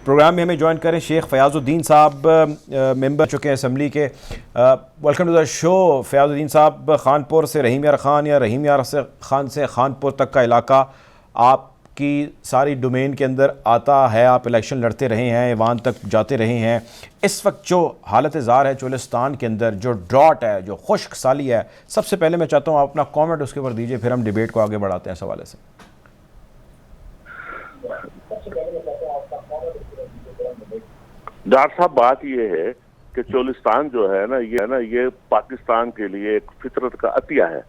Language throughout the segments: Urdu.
پروگرام میں ہمیں جوائن کریں شیخ فیاض الدین صاحب، ممبر چکے ہیں اسمبلی کے. ویلکم ٹو دا شو. فیاض الدین صاحب، خانپور سے رحیم یار خان یا رحیم یار خان سے خانپور تک کا علاقہ آپ کی ساری ڈومین کے اندر آتا ہے. آپ الیکشن لڑتے رہے ہیں، ایوان تک جاتے رہے ہیں. اس وقت جو حالت زار ہے چولستان کے اندر، جو ڈراٹ ہے، جو خشک سالی ہے، سب سے پہلے میں چاہتا ہوں آپ اپنا کامنٹ اس کے اوپر دیجئے، پھر ہم ڈیبیٹ کو آگے بڑھاتے ہیں اس حوالے سے. ڈاکٹر صاحب، بات یہ ہے کہ چولستان جو ہے نا یہ پاکستان کے لیے ایک فطرت کا عطیہ ہے.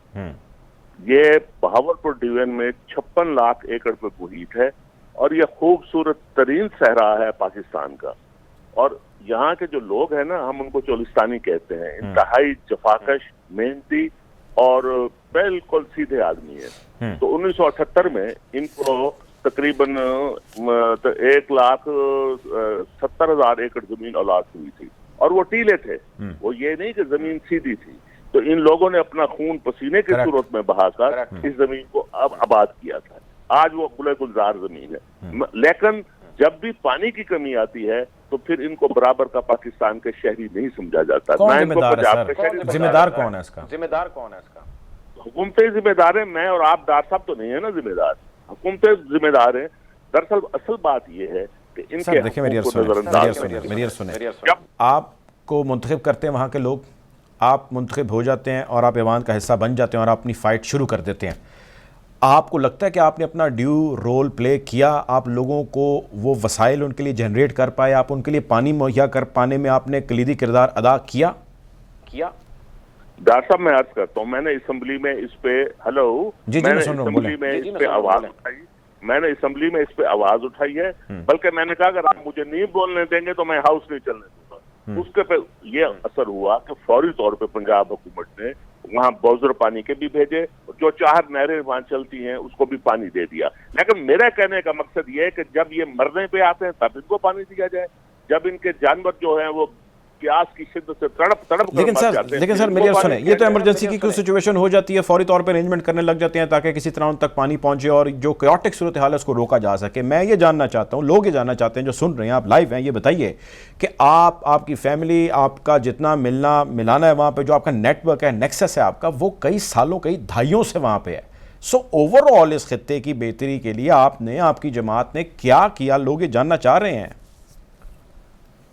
یہ بہاولپور ڈویژن میں 56 لاکھ ایکڑ پہ محیط ہے اور یہ خوبصورت ترین صحرا ہے پاکستان کا. اور یہاں کے جو لوگ ہیں نا، ہم ان کو چولستانی کہتے ہیں. انتہائی جفاکش، محنتی اور بالکل سیدھے آدمی ہیں. تو 1978 میں ان کو تقریباً 1,70,000 ایکڑ زمین الاٹ ہوئی تھی اور وہ ٹیلے تھے. وہ یہ نہیں کہ زمین سیدھی تھی. تو ان لوگوں نے اپنا خون پسینے کی صورت میں بہا کر اس زمین کو اب آباد کیا تھا. آج وہ گلے گلزار زمین ہے. لیکن جب بھی پانی کی کمی آتی ہے تو پھر ان کو برابر کا پاکستان کے شہری نہیں سمجھا جاتا. ذمہ دار کون ہے اس کا؟ حکومتیں ذمہ دار ہیں. میں اور آپ ڈاکٹر صاحب تو نہیں ہے نا ذمہ دار، حکومتیں ذمہ دار ہیں. دراصل اصل بات یہ ہے کہ ان کے دیکھیں میری سنیں، آپ کو منتخب کرتے ہیں وہاں کے لوگ، آپ منتخب ہو جاتے ہیں اور آپ ایوان کا حصہ بن جاتے ہیں اور آپ اپنی فائٹ شروع کر دیتے ہیں. آپ کو لگتا ہے کہ آپ نے اپنا ڈیو رول پلے کیا؟ آپ لوگوں کو وہ وسائل ان کے لیے جنریٹ کر پائے؟ آپ ان کے لیے پانی مہیا کر پانے میں آپ نے کلیدی کردار ادا کیا؟ ڈاکٹر صاحب، میں عرض کرتا ہوں، میں نے اسمبلی میں اس پہ میں نے اسمبلی میں اس پہ آواز اٹھائی ہے. بلکہ میں نے کہا اگر آپ مجھے نہیں بولنے دیں گے تو میں ہاؤس نہیں چلنے دوں گا. اس کے پہ یہ اثر ہوا کہ فوری طور پہ پنجاب حکومت نے وہاں بوزر پانی کے بھی بھیجے، جو 4 نہریں وہاں چلتی ہیں اس کو بھی پانی دے دیا. لیکن میرا کہنے کا مقصد یہ ہے کہ جب یہ مرنے پہ آتے ہیں تب ان کو پانی دیا جائے. جب ان کے جانور جو ہیں وہ پیاس کی شدت سے تڑپ لیکن سر میری سنیں، یہ تو ایمرجنسی کی کوئی سچویشن ہو جاتی ہے، فوری طور پہ ارینجمنٹ کرنے لگ جاتے ہیں تاکہ کسی طرح ان تک پانی پہنچے اور جو کیوٹک صورتحال ہے اس کو روکا جا سکے. میں یہ جاننا چاہتا ہوں، لوگ یہ جاننا چاہتے ہیں جو سن رہے ہیں، آپ لائیو ہیں، یہ بتائیے کہ آپ کی فیملی، آپ کا جتنا ملنا ملانا ہے وہاں پہ، جو آپ کا نیٹ ورک ہے، نیکسس ہے آپ کا، وہ کئی سالوں کئی دہائیوں سے وہاں پہ ہے. سو اوور آل اس خطے کی بہتری کے لیے آپ کی جماعت نے کیا کیا؟ لوگ یہ جاننا چاہ رہے ہیں.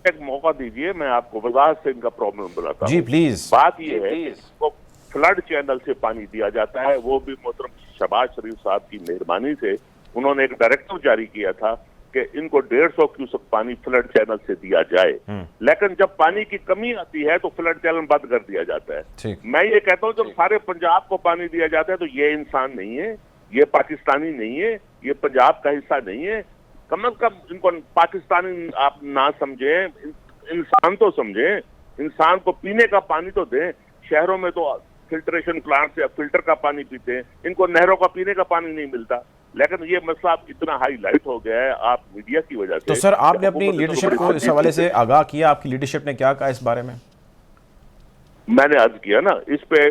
ایک موقع دیجئے، میں آپ کو وضاحت سے ان کا پرابلم بتاتا ہوں. جی پلیز. بات یہ ہے کہ کو فلڈ چینل سے پانی دیا جاتا ہے. وہ بھی محترم شہباز شریف صاحب کی مہربانی سے انہوں نے ایک ڈائریکٹو جاری کیا تھا کہ ان کو 150 کیوسک پانی فلڈ چینل سے دیا جائے. لیکن جب پانی کی کمی آتی ہے تو فلڈ چینل بند کر دیا جاتا ہے. میں یہ کہتا ہوں جب سارے پنجاب کو پانی دیا جاتا ہے تو یہ انسان نہیں ہے، یہ پاکستانی نہیں ہے، یہ پنجاب کا حصہ نہیں ہے. کم از کم ان کو پاکستانی آپ نہ سمجھیں، انسان تو سمجھیں. انسان کو پینے کا پانی تو دیں. شہروں میں تو فلٹریشن پلانٹ سے فلٹر کا پانی پیتے ہیں، ان کو نہروں کا پینے کا پانی نہیں ملتا. لیکن یہ مسئلہ اتنا ہائی لائٹ ہو گیا ہے آپ میڈیا کی وجہ سے. تو سر آپ نے اپنی لیڈرشپ کو اس حوالے سے آگاہ کیا؟ آپ کی لیڈرشپ نے کیا کہا اس بارے میں؟ میں نے عرض کیا نا، اس پہ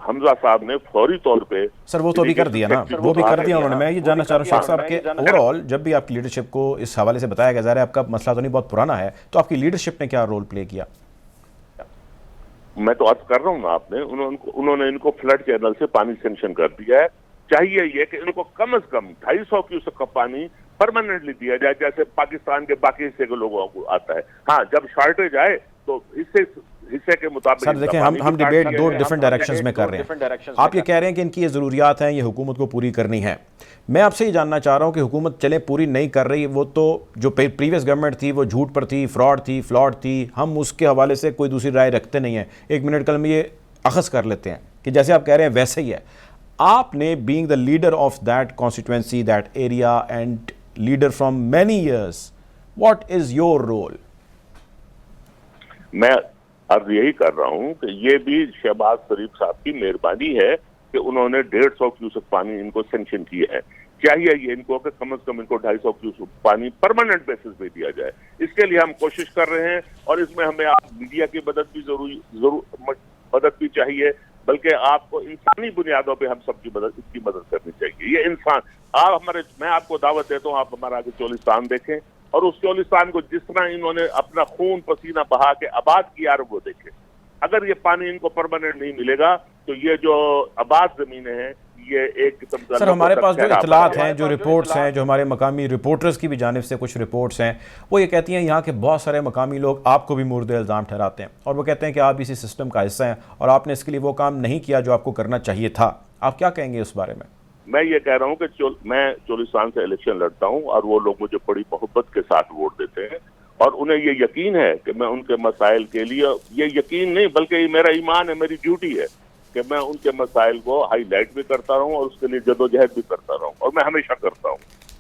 حمزہ صاحب نے فوری طور پہ سر وہ تو بھی کر دیا نا، وہ بھی کر دیا انہوں نے. میں یہ جاننا چاہ رہا ہوں شیخ صاحب کہ اوور آل جب بھی آپ کی لیڈرشپ کو اس حوالے سے بتایا گیا، ظاہر ہے آپ کا مسئلہ تو نہیں بہت پرانا ہے، تو آپ کی لیڈرشپ نے کیا رول پلے کیا؟ میں تو عرض کر رہا ہوں نا آپ نے، انہوں نے ان کو فلڈ چینل سے پانی سینکشن کر دیا ہے. چاہیے یہ کہ ان کو کم از کم 250 کیوسک کا پانی پرماننٹلی دیا جائے جیسے پاکستان کے باقی حصے کے لوگوں کو آتا ہے. ہاں جب شارٹیج آئے تو حصے کے مطابق. سر دیکھیں ہم ڈیبیٹ 2 ڈیفرنٹ ڈائریکشنز میں کر رہے ہیں. آپ یہ کہہ رہے ہیں کہ ان کی یہ ضروریات ہیں، یہ حکومت کو پوری کرنی ہے. میں آپ سے یہ جاننا چاہ رہا ہوں کہ حکومت چلے پوری نہیں کر رہی، وہ تو جو پریویس گورنمنٹ تھی وہ جھوٹ پر تھی، فراڈ تھی، ہم اس کے حوالے سے کوئی دوسری رائے رکھتے نہیں ہیں. 1 منٹ کل میں یہ اخذ کر لیتے ہیں کہ جیسے آپ کہہ رہے ہیں ویسے ہی ہے. آپ نے being the leader of that constituency, that area and leader from many years, what is your role? میں عرض یہی کر رہا ہوں کہ یہ بھی شہباز شریف صاحب کی مہربانی ہے کہ انہوں نے 150 کیوسک پانی ان کو سینکشن کیا ہے. چاہیے یہ ان کو کہ کم از کم ان کو 250 کیوسک پانی پرماننٹ بیسس پہ دیا جائے. اس کے لیے ہم کوشش کر رہے ہیں اور اس میں ہمیں آپ میڈیا کی مدد بھی مدد بھی چاہیے. بلکہ آپ کو انسانی بنیادوں پہ ہم سب کی مدد کرنی چاہیے. یہ انسان میں آپ کو دعوت دیتا ہوں, آپ ہمارا آگے چولستان دیکھیں اور اس چولستان کو جس طرح انہوں نے اپنا خون پسینہ بہا کے آباد کیا ہے وہ دیکھیں. اگر یہ پانی ان کو پرماننٹ نہیں ملے گا تو یہ جو آباد زمینیں ہیں یہ ایک قسم کا سر ہمارے پاس جو اطلاعات ہیں, جو رپورٹس ہیں, جو ہمارے مقامی رپورٹرز کی بھی جانب سے کچھ رپورٹس ہیں, وہ یہ کہتی ہیں یہاں کے بہت سارے مقامی لوگ آپ کو بھی مورد الزام ٹھہراتے ہیں اور وہ کہتے ہیں کہ آپ اسی سسٹم کا حصہ ہیں اور آپ نے اس کے لیے وہ کام نہیں کیا جو آپ کو کرنا چاہیے تھا. آپ کیا کہیں گے اس بارے میں؟ میں یہ کہہ رہا ہوں کہ میں چولستان سے الیکشن لڑتا ہوں اور وہ لوگ مجھے بڑی محبت کے ساتھ ووٹ دیتے ہیں اور انہیں یہ یقین ہے کہ میں ان کے مسائل کے لیے, یہ یقین نہیں بلکہ یہ میرا ایمان ہے, میری ڈیوٹی ہے کہ میں ان کے مسائل کو ہائی لائٹ بھی کرتا رہوں اور اس کے لیے جدوجہد بھی کرتا رہوں, اور میں ہمیشہ کرتا ہوں.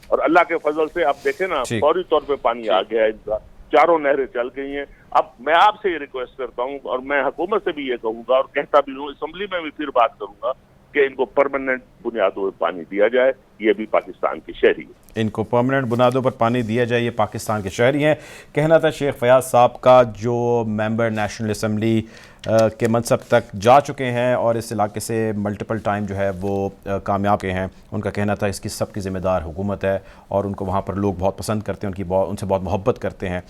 اور اللہ کے فضل سے آپ دیکھیں نا فوری طور پہ پانی آ گیا ہے, ان کا چاروں نہریں چل گئی ہیں. اب میں آپ سے یہ ریکویسٹ کرتا ہوں اور میں حکومت سے بھی یہ کہوں گا اور کہتا بھی ہوں, اسمبلی میں بھی پھر بات کروں گا کہ ان کو پرماننٹ بنیادوں پر پانی دیا جائے. یہ بھی پاکستان کے شہری ہیں, ان کو پرماننٹ بنیادوں پر پانی دیا جائے, یہ پاکستان کے شہری ہیں. کہنا تھا شیخ فیاض صاحب کا, جو ممبر نیشنل اسمبلی کے منصب تک جا چکے ہیں اور اس علاقے سے ملٹیپل ٹائم جو ہے وہ کامیاب کے ہیں. ان کا کہنا تھا اس کی سب کی ذمہ دار حکومت ہے اور ان کو وہاں پر لوگ بہت پسند کرتے ہیں, ان سے بہت محبت کرتے ہیں.